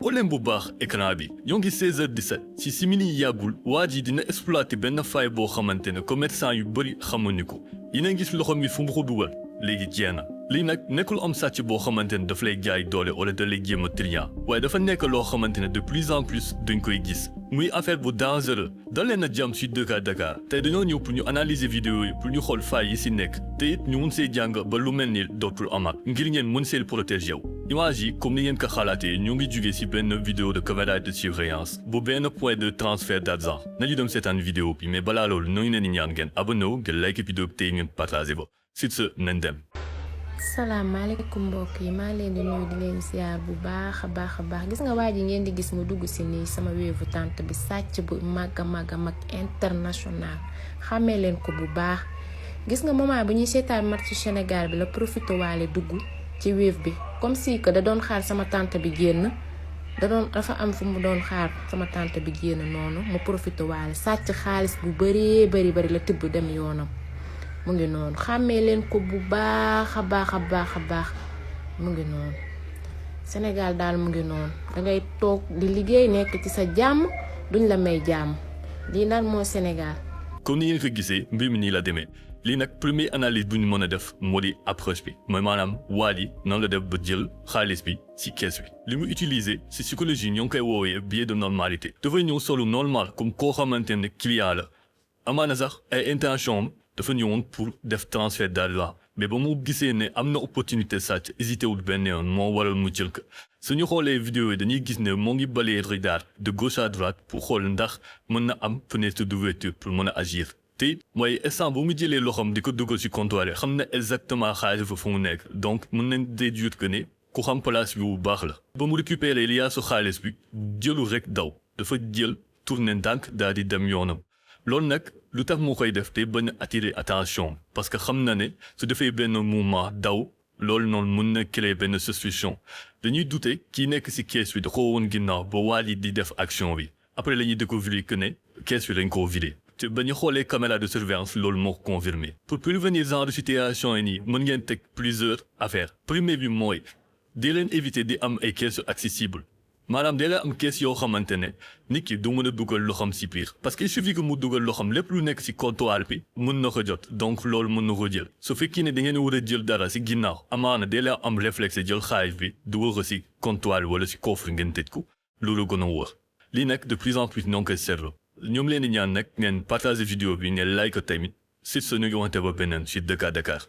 problème bu baax écran bi ñoo ngi 16h17 ci simili yi yàggul waa ji dina exploiter benn faille boo xamante ne commerçant yu bëri xamuñu ko yéen a ngi gis loxo mi fu mu ko dugal léegi jeex na lii nag nekkul am sàcc boo xamante ne daf lay jaay doole wala da lay jéem a triant waaye dafa nekk loo xamante ne de plus en plus duñ koy gis muy affaire bu dangereux dal leen a jàmm ci Dakar tey dañoo ñëw pour ñu analyser vidéo yi pour ñu xool failles yi ci nekk te it ñu mun see jàng ba lu mel ni dootul amaat ngir ngeen mën see protéger wu. image yi comme ni ngeen ko xalaatee ñu ngi jugee ci benn vidéo de caméra de surveillance bu benn point de transfert d'argent nañu dem seetaan vidéo bi mais balaa loolu ñoo ngi leen di ñaan ngeen abonné wu ngeen like vidéo bi tey ngeen partagé ko sur ce nañ dem. salaamaaleykum mbokk yi maa leen di nuyu di leen ziar bu baax a baax gis nga waa ji ngeen di gis mu dugg si nii sama wéevu tante bi sàcc bu mag international xàmmee leen ko bu baax gis nga moment bu ñuy seetaan match Sénégal bi la profité waale dugg ci wéev bi comme si que da doon xaar sama tante bi génn dafa am fu mu doon xaar sama tante bi génn noonu mu profité waale sàcc xaalis bu bari la tibb dem yoonam. mu ngi noonu xàmmee leen ko bu baax a baax mu ngi noonu Sénégal daal mu ngi noonu dangay toog di liggéey nekk ci sa jàmm duñ la may jàmm lii daal moo Sénégal. comme ni ngeen ko gisee mbir mi nii la demee lii nag première analyse bu ñu mën a def moo di approche bi mooy maanaam waa ji nan la def ba jël xaalis bi ci kees bi li mu utiliser ci psychologie ñoo ngi koy woowee biais de normalité dafay ñëw solu normal comme koo xamante ne client la amaana sax ay intention dafa ñëwoon pour def transfert d'argent mais ba mu gisee ne am na opportunité sàcc hésité wul benn yoon moo waral mu jël ko suñu xoolee vidéo yi dañuy gis ne moo ngi balayer regard de gauche à droite pour xool ndax mën na am fenêtre d'ouverture pour mën a agir te mooy instant bu mu jëlee loxoom di ko dugal ci comptoir yi xam na exactement xaalis fa fu mu nekk donc mën nañ déduire que ne ku xam place bi bu baax la. ba mu récupérer li yaa su xaalis bi jëlu rek daw dafa jël tourner ndànk daal di dem yoonam. loolu nag lu tax mu koy def te bañ a attirer attention parce que xam na ne su defee benn mouvement daw loolu noonu mën na créer benn suspicion dañuy douter kii nekk ci kees bi da ko woon ginnaaw ba waa ji di def action bi après la ñuy découvrir que ne kees bi dañ koo vidé te ba ñu xoolee caméra de surveillance loolu moo ko confirmé pour prévenir genre de situation yi nii mën ngeen teg plusieurs affaires premier bi mooy di leen éviter di am ay kees accessible maanaam dee la am kees yoo xamante ne nit ki du mën a dugal loxam ci biir parce que il suffit que mu dugal loxam lépp lu nekk ci comptoir bi mën na ko jot donc loolu mën na ko jël su fekkee ne da ngeen war a jël dara ci ginnaaw amaana dee la am réflexe jël xaalis bi dugal ko ci comptoir wala ci coffre ngeen tëj ko loolu gën a wóor lii nag de plus en plus ñoo ngi koy seetlu ñoom leen di ñaan nag ngeen partager vidéo bi ngeen like ko tamit si su ñu ngi wante ba beneen ci Dakar.